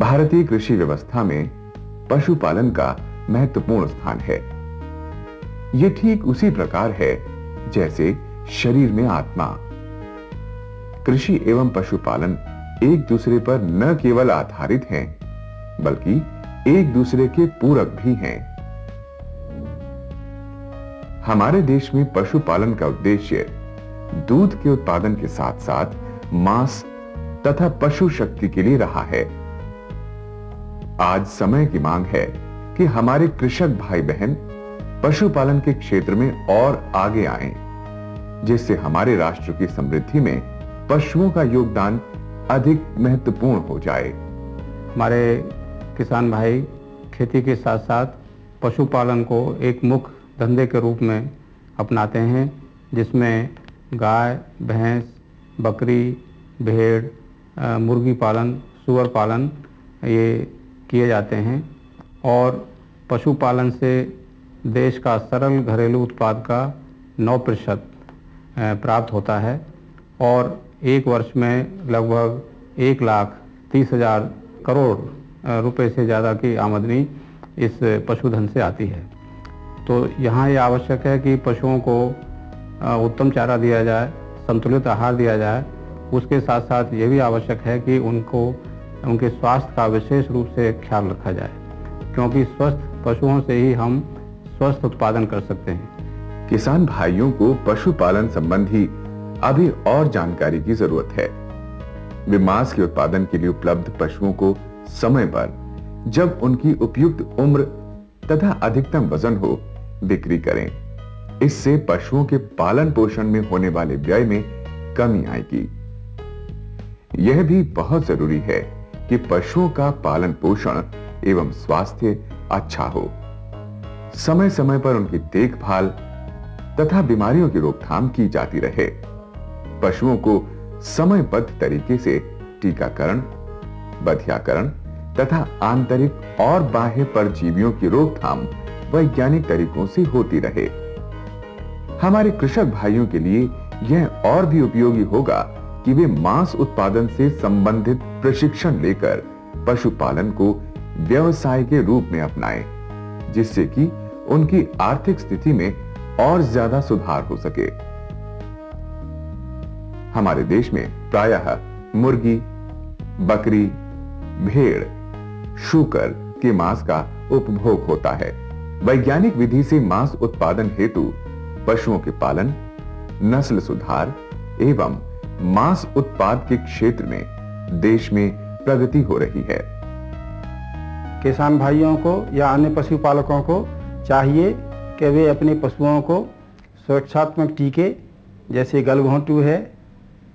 भारतीय कृषि व्यवस्था में पशुपालन का महत्वपूर्ण स्थान है। यह ठीक उसी प्रकार है जैसे शरीर में आत्मा। कृषि एवं पशुपालन एक दूसरे पर न केवल आधारित हैं, बल्कि एक दूसरे के पूरक भी हैं। हमारे देश में पशुपालन का उद्देश्य दूध के उत्पादन के साथ साथ मांस तथा पशु शक्ति के लिए रहा है। आज समय की मांग है कि हमारे कृषक भाई बहन पशुपालन के क्षेत्र में और आगे आएं, जिससे हमारे राष्ट्र की समृद्धि में पशुओं का योगदान अधिक महत्वपूर्ण हो जाए। हमारे किसान भाई खेती के साथ साथ पशुपालन को एक मुख्य धंधे के रूप में अपनाते हैं, जिसमें गाय, भैंस, बकरी, भेड़, मुर्गी पालन, सूअर पालन ये किए जाते हैं। और पशुपालन से देश का सरल घरेलू उत्पाद का 9% प्राप्त होता है और एक वर्ष में लगभग 1,30,000 करोड़ रुपए से ज़्यादा की आमदनी इस पशुधन से आती है। तो यहाँ ये आवश्यक है कि पशुओं को उत्तम चारा दिया जाए, संतुलित आहार दिया जाए। उसके साथ साथ ये भी आवश्यक है कि उनके स्वास्थ्य का विशेष रूप से ख्याल रखा जाए, क्योंकि स्वस्थ पशुओं से ही हम स्वस्थ उत्पादन कर सकते हैं। किसान भाइयों को पशुपालन संबंधी अभी और जानकारी की जरूरत है। वे मांस के उत्पादन के लिए उपलब्ध पशुओं को समय पर, जब उनकी उपयुक्त उम्र तथा अधिकतम वजन हो, बिक्री करें। इससे पशुओं के पालन पोषण में होने वाले व्यय में कमी आएगी। यह भी बहुत जरूरी है कि पशुओं का पालन पोषण एवं स्वास्थ्य अच्छा हो। समय समय पर उनकी देखभाल तथा बीमारियों की रोकथाम की जाती रहे। पशुओं को समयबद्ध तरीके से टीकाकरण, बधियाकरण तथा आंतरिक और बाह्य परजीवियों की रोकथाम वैज्ञानिक तरीकों से होती रहे। हमारे कृषक भाइयों के लिए यह और भी उपयोगी होगा कि वे मांस उत्पादन से संबंधित प्रशिक्षण लेकर पशुपालन को व्यवसाय के रूप में अपनाएं, जिससे कि उनकी आर्थिक स्थिति में और ज्यादा सुधार हो सके। हमारे देश में प्रायः मुर्गी, बकरी, भेड़, शूकर के मांस का उपभोग होता है। वैज्ञानिक विधि से मांस उत्पादन हेतु पशुओं के पालन, नस्ल सुधार एवं मांस उत्पाद के क्षेत्र में देश में प्रगति हो रही है। किसान भाइयों को या अन्य पशुपालकों को चाहिए कि वे अपने पशुओं को सुरक्षात्मक टीके जैसे गलघोंटू है,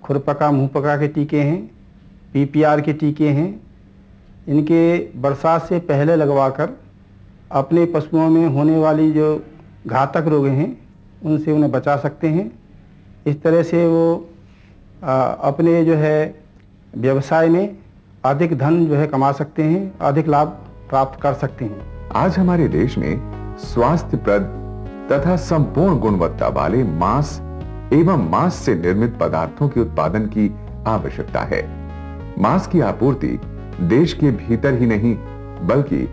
खुरपका मुंहपका के टीके हैं, PPR के टीके हैं, इनके बरसात से पहले लगवाकर अपने पशुओं में होने वाली जो घातक रोग हैं उनसे उन्हें बचा सकते हैं। इस तरह से वो अपने जो है व्यवसाय में अधिक धन जो है कमा सकते हैं, अधिक लाभ प्राप्त कर सकते हैं। आज हमारे देश में स्वास्थ्यप्रद तथा संपूर्ण गुणवत्ता वाले मांस एवं मांस से निर्मित पदार्थों के उत्पादन की आवश्यकता है। मांस की आपूर्ति देश के भीतर ही नहीं बल्कि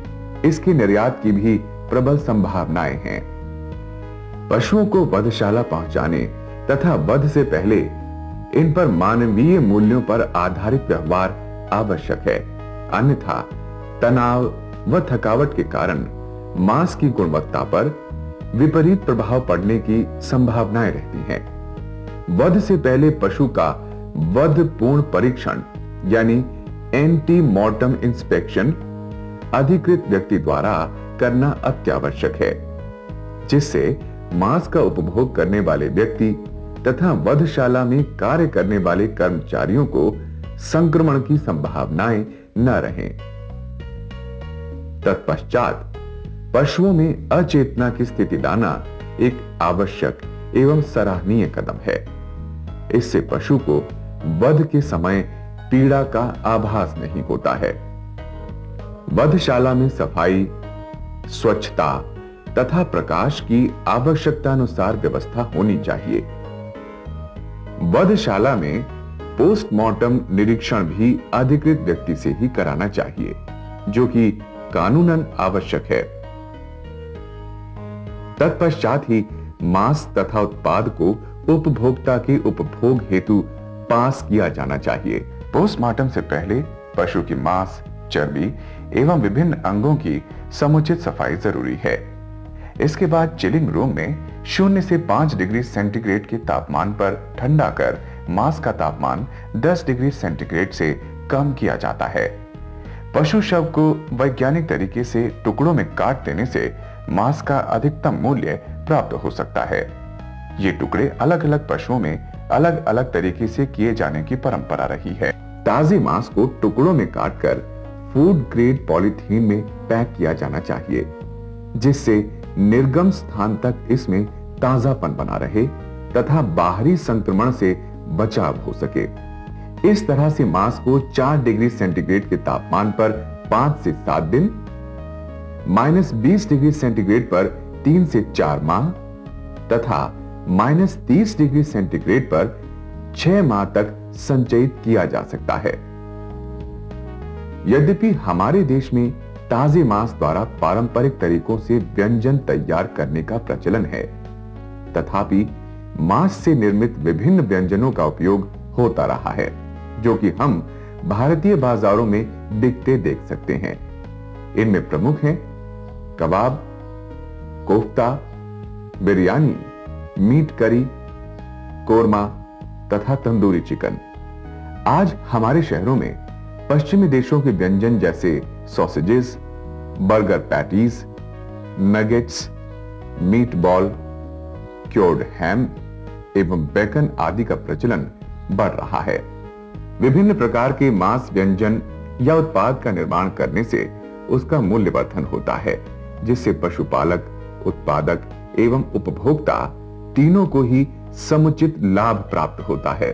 इसके निर्यात की भी प्रबल संभावनाएं हैं। पशुओं को वधशाला पहुंचाने तथा वध से पहले इन पर मानवीय मूल्यों पर आधारित व्यवहार आवश्यक है, अन्यथा तनाव व थकावट के कारण मांस की गुणवत्ता पर विपरीत प्रभाव पड़ने की संभावनाएं रहती हैं। वध से पहले पशु का वध पूर्ण परीक्षण यानी एंटी मॉर्टम इंस्पेक्शन अधिकृत व्यक्ति द्वारा करना अत्यावश्यक है, जिससे मांस का उपभोग करने वाले व्यक्ति तथा वधशाला में कार्य करने वाले कर्मचारियों को संक्रमण की संभावनाएं न रहें। तत्पश्चात पशुओं में अचेतना की स्थिति लाना एक आवश्यक एवं सराहनीय कदम है। इससे पशु को वध के समय पीड़ा का आभास नहीं होता है। वधशाला में सफाई, स्वच्छता तथा प्रकाश की आवश्यकता अनुसार व्यवस्था होनी चाहिए। वधशाला में पोस्टमार्टम निरीक्षण भी अधिकृत व्यक्ति से ही कराना चाहिए, जो कि कानूनन आवश्यक है। तत्पश्चात ही मांस तथा उत्पाद को उपभोक्ता के उपभोग हेतु पास किया जाना चाहिए। पोस्टमार्टम से पहले पशु की मांस, चर्बी एवं विभिन्न अंगों की समुचित सफाई जरूरी है। इसके बाद चिलिंग रूम में 0 से 5 डिग्री सेंटीग्रेड के तापमान पर ठंडा कर मांस का तापमान 10 डिग्री सेंटीग्रेड से कम किया जाता है। पशु शव को वैज्ञानिक तरीके से टुकड़ों में काट देने से मांस का अधिकतम मूल्य प्राप्त हो सकता है। ये टुकड़े अलग अलग पशुओं में अलग अलग तरीके से किए जाने की परंपरा रही है। ताजे मांस को टुकड़ों में काटकर फूड ग्रेड पॉलीथीन में पैक किया जाना चाहिए, जिससे निर्गम स्थान तक इसमें ताजापन बना रहे तथा बाहरी संक्रमण से बचाव हो सके। इस तरह से मांस को 4 डिग्री सेंटीग्रेड के तापमान पर 5 से 7 दिन, -20 डिग्री सेंटीग्रेड पर 3 से 4 माह तथा -30 डिग्री सेंटीग्रेड पर 6 माह तक संचयित किया जा सकता है। यद्यपि हमारे देश में ताजे मांस द्वारा पारंपरिक तरीकों से व्यंजन तैयार करने का प्रचलन है, तथापि मांस से निर्मित विभिन्न व्यंजनों का उपयोग होता रहा है, जो कि हम भारतीय बाजारों में बिकते देख सकते हैं। इनमें प्रमुख हैं कबाब, कोफ्ता, बिरयानी, मीट करी, कोरमा तथा तंदूरी चिकन। आज हमारे शहरों में पश्चिमी देशों के व्यंजन जैसे sausages, burger patties, nuggets, meat ball, cured ham एवं बेकन आदि का प्रचलन बढ़ रहा है। विभिन्न प्रकार के मांस व्यंजन या उत्पाद का निर्माण करने से उसका मूल्यवर्धन होता है, जिससे पशुपालक, उत्पादक एवं उपभोक्ता तीनों को ही समुचित लाभ प्राप्त होता है।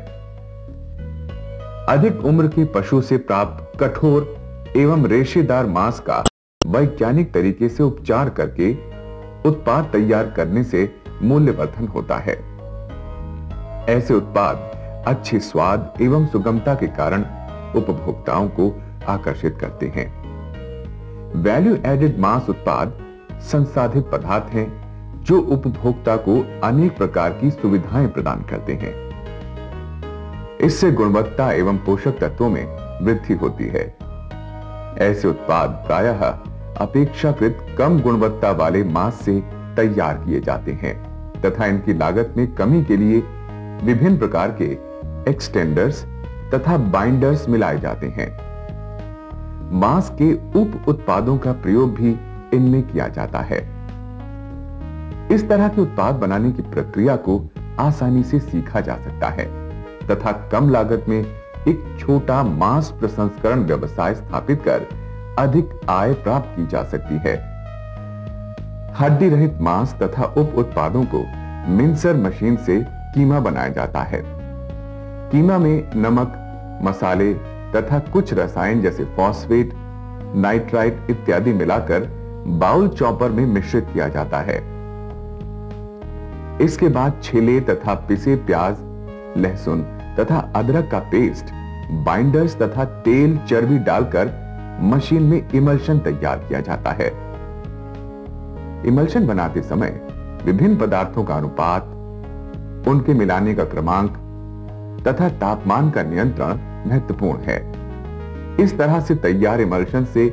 अधिक उम्र के पशु से प्राप्त कठोर एवं रेशेदार मांस का वैज्ञानिक तरीके से उपचार करके उत्पाद तैयार करने से मूल्यवर्धन होता है। ऐसे उत्पाद अच्छे स्वाद एवं सुगमता के कारण उपभोक्ताओं को आकर्षित करते हैं। वैल्यू एडेड मांस उत्पाद संसाधित पदार्थ हैं जो उपभोक्ता को अनेक प्रकार की सुविधाएं प्रदान करते हैं। इससे गुणवत्ता एवं पोषक तत्वों में वृद्धि होती है। ऐसे उत्पाद प्रायः अपेक्षाकृत कम गुणवत्ता वाले मांस से तैयार किए जाते हैं तथा इनकी लागत में कमी के लिए विभिन्न प्रकार के एक्सटेंडर्स तथा बाइंडर्स मिलाए जाते हैं। मांस के उप उत्पादों का प्रयोग भी इनमें किया जाता है। इस तरह के उत्पाद बनाने की प्रक्रिया को आसानी से सीखा जा सकता है तथा कम लागत में एक छोटा मांस प्रसंस्करण व्यवसाय स्थापित कर अधिक आय प्राप्त की जा सकती है। हड्डी रहित मांस तथा उप उत्पादों को मिंसर मशीन से कीमा बनाया जाता है। कीमा में नमक, मसाले तथा कुछ रसायन जैसे फॉस्फेट, नाइट्राइट इत्यादि मिलाकर बाउल चॉपर में मिश्रित किया जाता है। इसके बाद छिले तथा पिसे प्याज, लहसुन तथा अदरक का पेस्ट, बाइंडर्स तथा तेल, चर्बी डालकर मशीन में इमल्शन तैयार किया जाता है। इमल्शन बनाते समय विभिन्न पदार्थों का अनुपात, उनके मिलाने का क्रमांक तथा तापमान का नियंत्रण महत्वपूर्ण है। इस तरह से तैयार इमल्शन से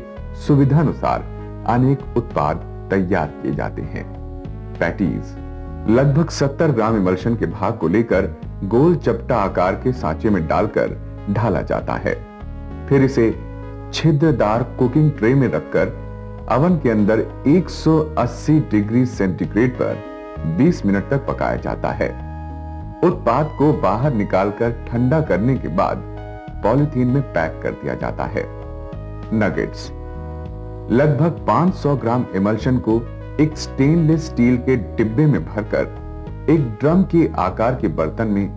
सुविधानुसार अनेक उत्पाद तैयार किए जाते हैं। पैटीज लगभग 70 ग्राम इमल्शन के भाग को लेकर गोल चपटा आकार के सांचे में डालकर ढाला जाता है। फिर इसे छिद्रदार कुकिंग ट्रे में रखकर अवन के अंदर 180 डिग्री सेंटीग्रेड पर 20 मिनट तक पकाया जाता है। उत्पाद को बाहर निकालकर ठंडा करने के बाद पॉलीथीन में पैक कर दिया जाता है। नगेट्स लगभग 500 ग्राम इमल्शन को एक स्टेनलेस स्टील के डिब्बे में भरकर एक ड्रम के आकार के बर्तन में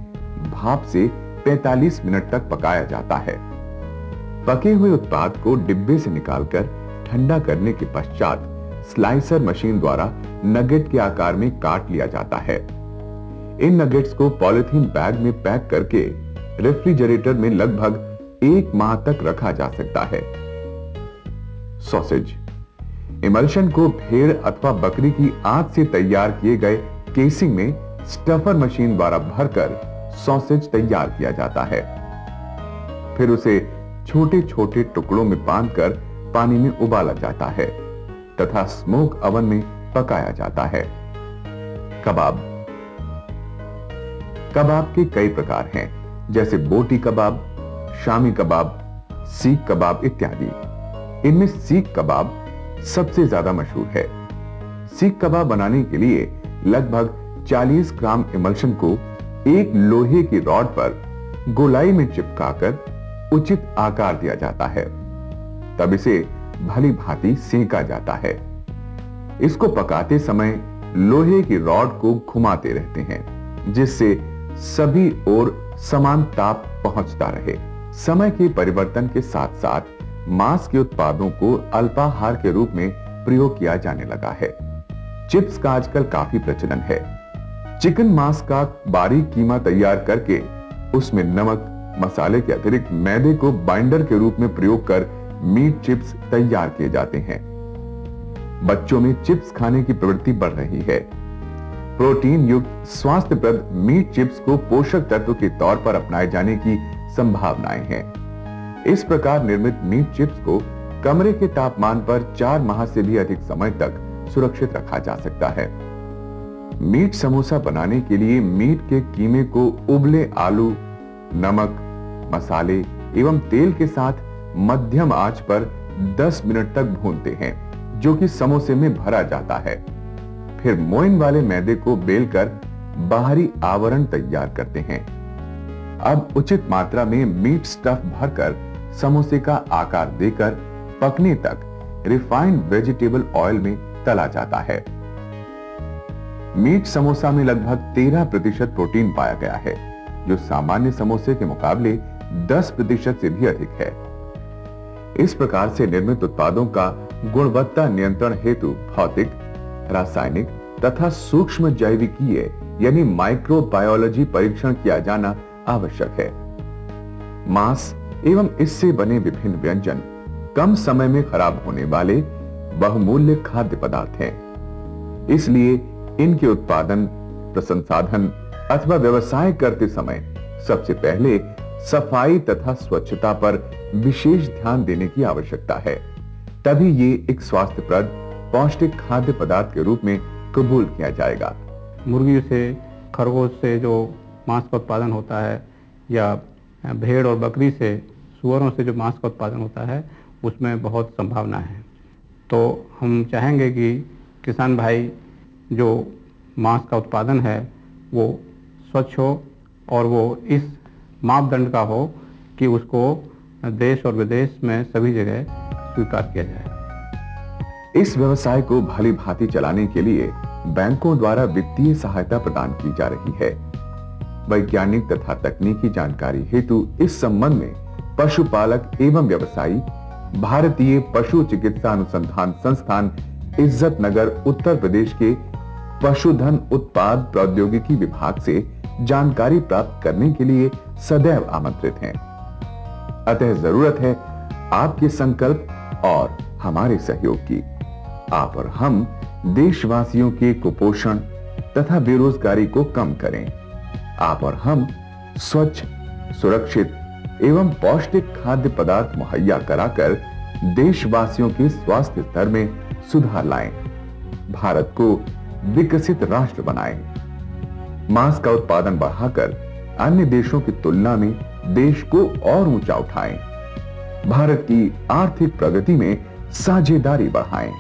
भाप से 45 मिनट तक पकाया जाता है। पके हुए उत्पाद को डिब्बे से निकालकर ठंडा करने के पश्चात स्लाइसर मशीन द्वारा नगेट के आकार में काट लिया जाता है। इन नगेट्स को पॉलीथीन बैग में पैक करके रेफ्रिजरेटर में लगभग 1 माह तक रखा जा सकता है। सॉसेज इमल्शन को भेड़ अथवा बकरी की आंत से तैयार किए गए केसिंग में स्टफर मशीन द्वारा भरकर सॉसेज तैयार किया जाता है। फिर उसे छोटे छोटे टुकड़ों में बांधकर पानी में उबाला जाता है तथा स्मोक ओवन में पकाया जाता है। कबाब के कई प्रकार हैं, जैसे बोटी कबाब, शामी कबाब, सीख कबाब इत्यादि। इनमें सीख कबाब सबसे ज्यादा मशहूर है। सीख कबाब बनाने के लिए लगभग 40 ग्राम इमल्शन को एक लोहे की रॉड पर गोलाई में चिपकाकर उचित आकार दिया जाता है। तब इसे भली भांति सेंका जाता है। इसको पकाते समय लोहे की रॉड को घुमाते रहते हैं, जिससे सभी ओर समान ताप पहुंचता रहे। समय के परिवर्तन के साथ साथ मांस के उत्पादों को अल्पाहार के रूप में प्रयोग किया जाने लगा है। चिप्स का आजकल काफी प्रचलन है। चिकन मांस का बारीक कीमा तैयार करके उसमें नमक, मसाले के अतिरिक्त मैदे को बाइंडर के रूप में प्रयोग कर मीट चिप्स तैयार किए जाते हैं। बच्चों में चिप्स खाने की प्रवृत्ति बढ़ रही है। प्रोटीन युक्त स्वास्थ्यप्रद मीट चिप्स को पोषक तत्व के तौर पर अपनाए जाने की संभावनाएं हैं। इस प्रकार निर्मित मीट चिप्स को कमरे के तापमान पर 4 माह से भी अधिक समय तक सुरक्षित रखा जा सकता है। मीट समोसा बनाने के लिए मीट के कीमे को उबले आलू, नमक, मसाले एवं तेल के साथ मध्यम आंच पर 10 मिनट तक भूनते हैं, जो कि समोसे में भरा जाता है। फिर मोइन वाले मैदे को बेलकर बाहरी आवरण तैयार करते हैं। अब उचित मात्रा में मीट स्टफ भरकर समोसे का आकार देकर पकने तक रिफाइंड वेजिटेबल ऑयल में तला जाता है। मीट समोसा में लगभग 13% प्रोटीन पाया गया है, जो सामान्य समोसे के मुकाबले 10% से भी अधिक है। इस प्रकार से निर्मित उत्पादों का गुणवत्ता नियंत्रण हेतु भौतिक, रासायनिक तथा सूक्ष्म जैविकीय यानी माइक्रोबायोलॉजी परीक्षण किया जाना आवश्यक है। मांस एवं इससे बने विभिन्न व्यंजन कम समय में खराब होने वाले बहुमूल्य खाद्य पदार्थ हैं। इसलिए इनके उत्पादन, प्रसंसाधन अथवा व्यवसाय करते समय सबसे पहले सफाई तथा स्वच्छता पर विशेष ध्यान देने की आवश्यकता है। तभी ये एक स्वास्थ्यप्रद पौष्टिक खाद्य पदार्थ के रूप में कबूल किया जाएगा। मुर्गी से, खरगोश से जो मांस का उत्पादन होता है, या भेड़ और बकरी से, सुअरों से जो मांस का उत्पादन होता है, उसमें बहुत संभावना है। तो हम चाहेंगे कि किसान भाई जो मांस का उत्पादन है वो स्वच्छ हो और वो इस मापदंड का हो कि उसको देश और विदेश में सभी जगह स्वीकार किया जाए। इस व्यवसाय को भली भांति चलाने के लिए बैंकों द्वारा वित्तीय सहायता प्रदान की जा रही है। वैज्ञानिक तथा तकनीकी जानकारी हेतु इस संबंध में पशुपालक एवं व्यवसायी भारतीय पशु चिकित्सा अनुसंधान संस्थान इज्जत नगर उत्तर प्रदेश के पशुधन उत्पाद प्रौद्योगिकी विभाग से जानकारी प्राप्त करने के लिए सदैव आमंत्रित हैं। अतः जरूरत है आपके संकल्प और हमारे सहयोग की। आप और हम देशवासियों के कुपोषण तथा बेरोजगारी को कम करें। आप और हम स्वच्छ, सुरक्षित एवं पौष्टिक खाद्य पदार्थ मुहैया कराकर देशवासियों के स्वास्थ्य स्तर में सुधार लाएं, भारत को विकसित राष्ट्र बनाएं, मांस का उत्पादन बढ़ाकर अन्य देशों की तुलना में देश को और ऊंचा उठाएं, भारत की आर्थिक प्रगति में साझेदारी बढ़ाएं।